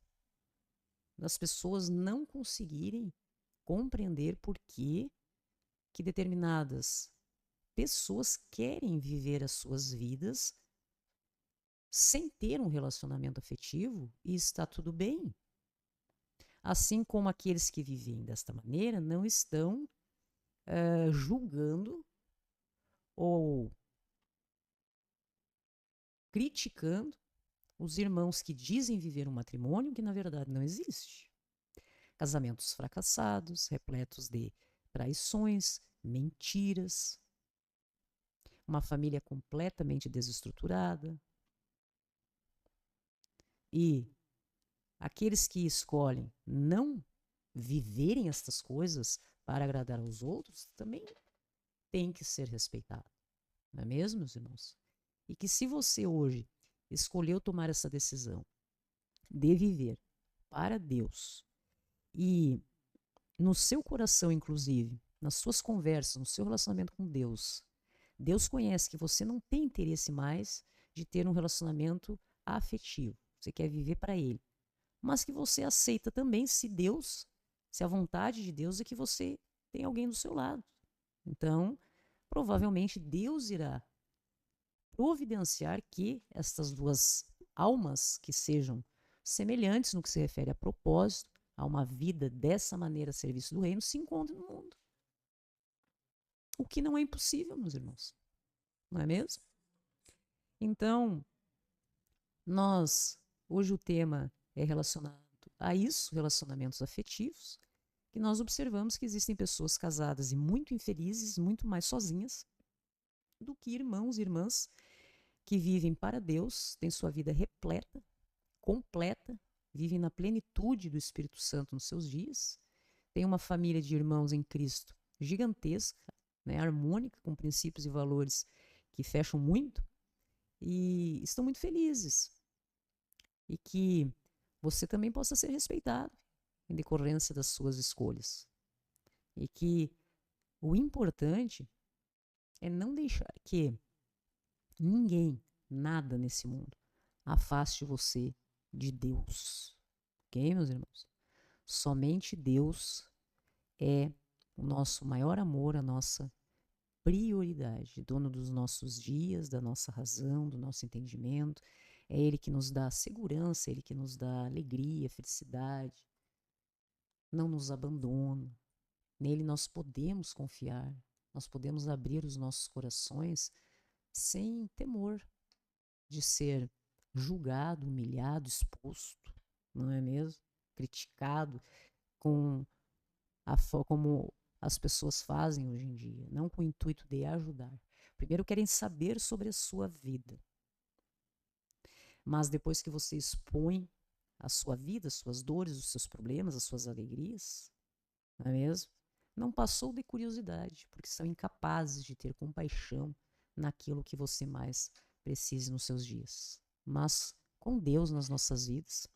das pessoas não conseguirem compreender por que determinadas pessoas querem viver as suas vidas sem ter um relacionamento afetivo e está tudo bem. Assim como aqueles que vivem desta maneira não estão julgando ou criticando os irmãos que dizem viver um matrimônio que na verdade não existe. Casamentos fracassados, repletos de traições, mentiras, uma família completamente desestruturada. E aqueles que escolhem não viverem estas coisas para agradar aos outros também têm que ser respeitados. Não é mesmo, meus irmãos? E que se você hoje escolheu tomar essa decisão de viver para Deus e no seu coração, inclusive, nas suas conversas, no seu relacionamento com Deus, Deus conhece que você não tem interesse mais de ter um relacionamento afetivo. Você quer viver para Ele. Mas que você aceita também se a vontade de Deus é que você tem alguém do seu lado. Então, provavelmente Deus irá providenciar que estas duas almas que sejam semelhantes no que se refere a propósito, a uma vida dessa maneira a serviço do reino, se encontrem no mundo. O que não é impossível, meus irmãos. Não é mesmo? Então, hoje o tema é relacionado a isso, relacionamentos afetivos, que nós observamos que existem pessoas casadas e muito infelizes, muito mais sozinhas, do que irmãos e irmãs que vivem para Deus, têm sua vida repleta, completa, vivem na plenitude do Espírito Santo nos seus dias, têm uma família de irmãos em Cristo gigantesca, né, harmônica, com princípios e valores que fecham muito, e estão muito felizes. E que você também possa ser respeitado em decorrência das suas escolhas. E que o importante é não deixar que ninguém, nada nesse mundo, afaste você de Deus. Ok, meus irmãos? Somente Deus é o nosso maior amor, a nossa prioridade, dono dos nossos dias, da nossa razão, do nosso entendimento. É Ele que nos dá segurança, é Ele que nos dá alegria, felicidade. Não nos abandona. Nele nós podemos confiar, nós podemos abrir os nossos corações sem temor de ser julgado, humilhado, exposto, não é mesmo? Criticado com como as pessoas fazem hoje em dia, não com o intuito de ajudar. Primeiro querem saber sobre a sua vida, mas depois que você expõe a sua vida, as suas dores, os seus problemas, as suas alegrias, não é mesmo? Não passou de curiosidade, porque são incapazes de ter compaixão naquilo que você mais precise nos seus dias. Mas com Deus nas nossas vidas,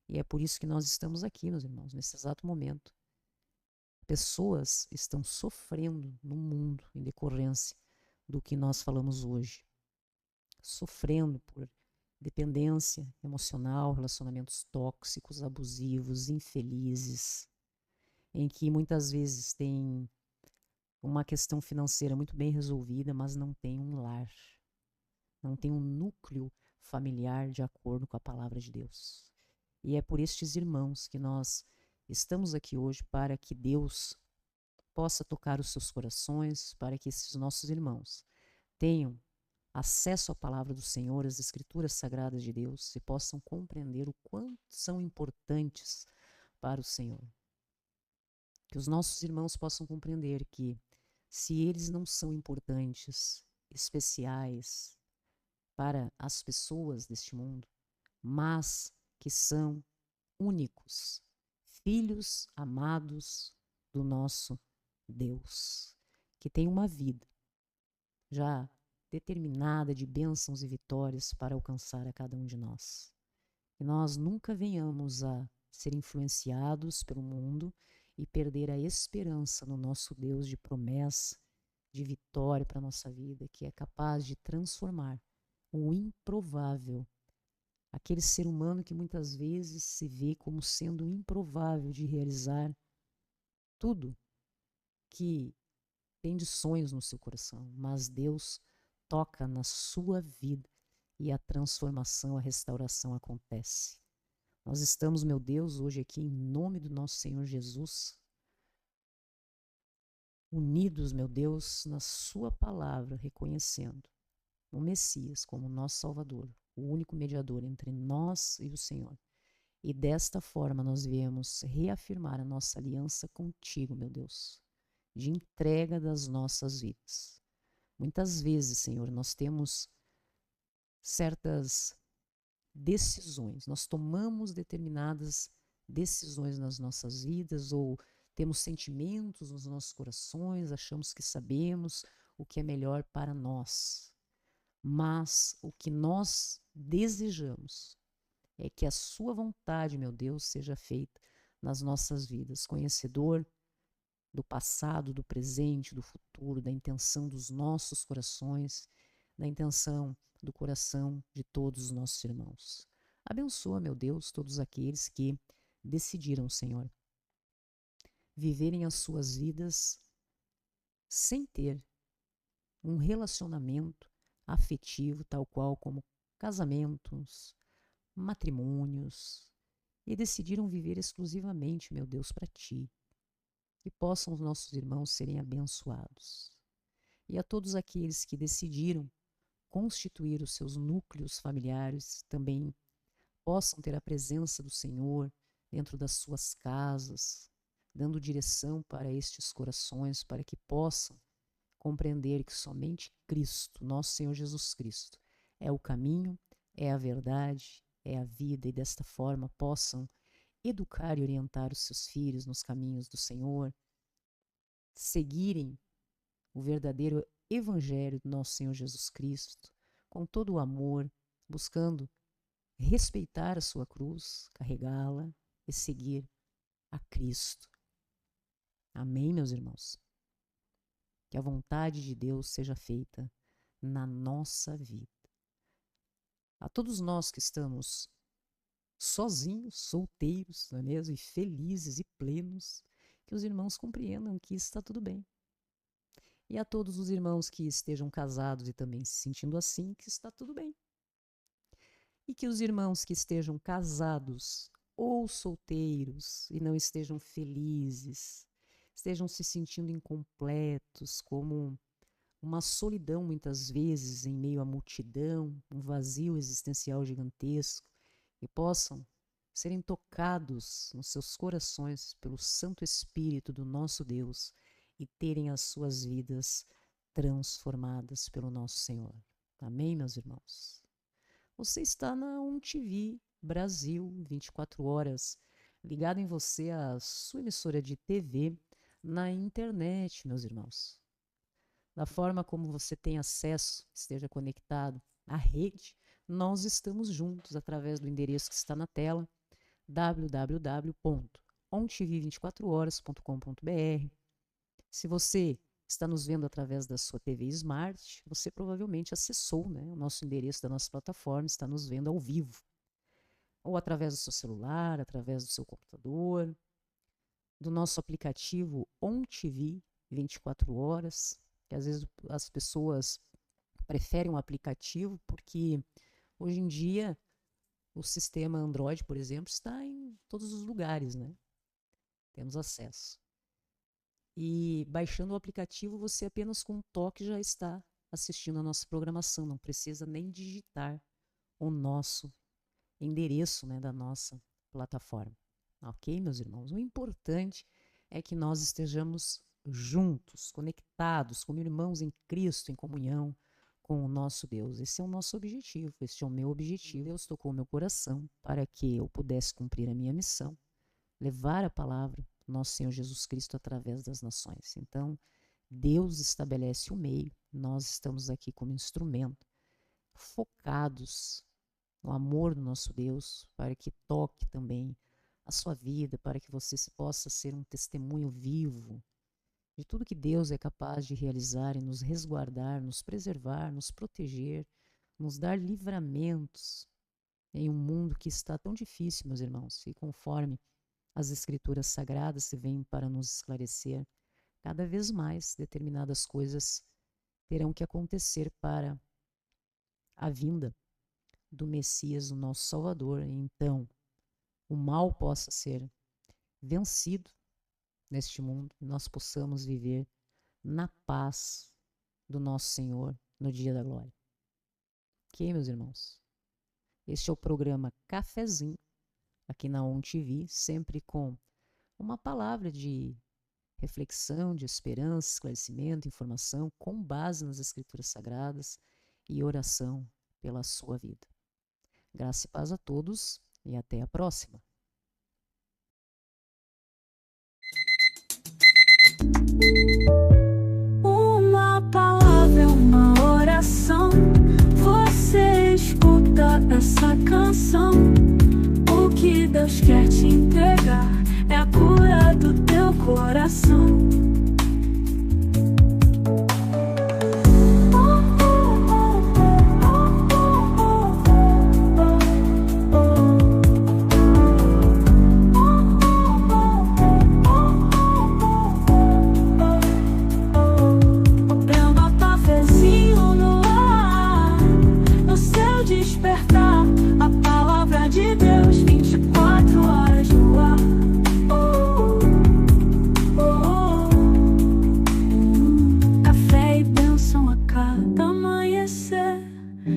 e é por isso que nós estamos aqui, meus irmãos, nesse exato momento. Pessoas estão sofrendo no mundo em decorrência do que nós falamos hoje. Sofrendo por dependência emocional, relacionamentos tóxicos, abusivos, infelizes, em que muitas vezes tem uma questão financeira muito bem resolvida, mas não tem um lar, não tem um núcleo familiar de acordo com a palavra de Deus. E é por estes irmãos que nós estamos aqui hoje, para que Deus possa tocar os seus corações, para que esses nossos irmãos tenham acesso à palavra do Senhor, às escrituras sagradas de Deus, e possam compreender o quanto são importantes para o Senhor. Que os nossos irmãos possam compreender que, se eles não são importantes, especiais para as pessoas deste mundo, mas que são únicos, filhos amados do nosso Deus, que tem uma vida já determinada de bênçãos e vitórias para alcançar a cada um de nós. Que nós nunca venhamos a ser influenciados pelo mundo e perder a esperança no nosso Deus de promessa, de vitória para a nossa vida, que é capaz de transformar o improvável, aquele ser humano que muitas vezes se vê como sendo improvável de realizar tudo que tem de sonhos no seu coração, mas Deus toca na sua vida e a transformação, a restauração acontece. Nós estamos, meu Deus, hoje aqui em nome do nosso Senhor Jesus, unidos, meu Deus, na sua palavra, reconhecendo o Messias como nosso Salvador, o único mediador entre nós e o Senhor. E desta forma nós viemos reafirmar a nossa aliança contigo, meu Deus, de entrega das nossas vidas. Muitas vezes, Senhor, nós temos certas decisões, nós tomamos determinadas decisões nas nossas vidas, ou temos sentimentos nos nossos corações, achamos que sabemos o que é melhor para nós. Mas o que nós desejamos é que a sua vontade, meu Deus, seja feita nas nossas vidas, conhecedor do passado, do presente, do futuro, da intenção dos nossos corações, da intenção do coração de todos os nossos irmãos. Abençoa, meu Deus, todos aqueles que decidiram, Senhor, viverem as suas vidas sem ter um relacionamento afetivo, tal qual como casamentos, matrimônios, e decidiram viver exclusivamente, meu Deus, para Ti. E possam os nossos irmãos serem abençoados. E a todos aqueles que decidiram constituir os seus núcleos familiares, também possam ter a presença do Senhor dentro das suas casas, dando direção para estes corações, para que possam compreender que somente Cristo, nosso Senhor Jesus Cristo, é o caminho, é a verdade, é a vida, e desta forma possam educar e orientar os seus filhos nos caminhos do Senhor, seguirem o verdadeiro Evangelho do nosso Senhor Jesus Cristo, com todo o amor, buscando respeitar a sua cruz, carregá-la e seguir a Cristo. Amém, meus irmãos? Que a vontade de Deus seja feita na nossa vida. A todos nós que estamos sozinhos, solteiros, não é mesmo? E felizes e plenos, que os irmãos compreendam que está tudo bem. E a todos os irmãos que estejam casados e também se sentindo assim, que está tudo bem. E que os irmãos que estejam casados ou solteiros e não estejam felizes, estejam se sentindo incompletos, como uma solidão muitas vezes em meio à multidão, um vazio existencial gigantesco, e possam serem tocados nos seus corações pelo Santo Espírito do nosso Deus e terem as suas vidas transformadas pelo nosso Senhor. Amém, meus irmãos? Você está na ONTV Brasil, 24 horas, ligado em você à sua emissora de TV na internet, meus irmãos. Da forma como você tem acesso, esteja conectado à rede, nós estamos juntos através do endereço que está na tela, www.ontv24horas.com.br. Se você está nos vendo através da sua TV Smart, você provavelmente acessou, né, o nosso endereço da nossa plataforma, está nos vendo ao vivo. Ou através do seu celular, através do seu computador, do nosso aplicativo ONTV 24 horas, que às vezes as pessoas preferem um aplicativo porque hoje em dia o sistema Android, por exemplo, está em todos os lugares, né? Temos acesso. E baixando o aplicativo, você apenas com um toque já está assistindo a nossa programação, não precisa nem digitar o nosso endereço, né, da nossa plataforma. Ok, meus irmãos? O importante é que nós estejamos juntos, conectados, como irmãos em Cristo, em comunhão com o nosso Deus. Esse é o nosso objetivo, este é o meu objetivo. Deus tocou o meu coração para que eu pudesse cumprir a minha missão, levar a palavra do nosso Senhor Jesus Cristo através das nações. Então, Deus estabelece o meio, nós estamos aqui como instrumento, focados no amor do nosso Deus, para que toque também a sua vida, para que você possa ser um testemunho vivo de tudo que Deus é capaz de realizar e nos resguardar, nos preservar, nos proteger, nos dar livramentos em um mundo que está tão difícil, meus irmãos, e conforme as Escrituras Sagradas se vêm para nos esclarecer, cada vez mais determinadas coisas terão que acontecer para a vinda do Messias, o nosso Salvador, e então o mal possa ser vencido neste mundo e nós possamos viver na paz do nosso Senhor no dia da glória. Ok, meus irmãos? Este é o programa Cafezinho, aqui na ONTV, sempre com uma palavra de reflexão, de esperança, esclarecimento, informação, com base nas Escrituras Sagradas e oração pela sua vida. Graça e paz a todos e até a próxima. Uma palavra, uma oração. Você escuta essa canção. O que Deus quer te entregar é a cura do teu coração.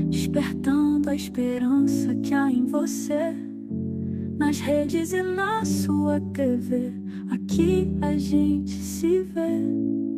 Despertando a esperança que há em você, nas redes e na sua TV, aqui a gente se vê.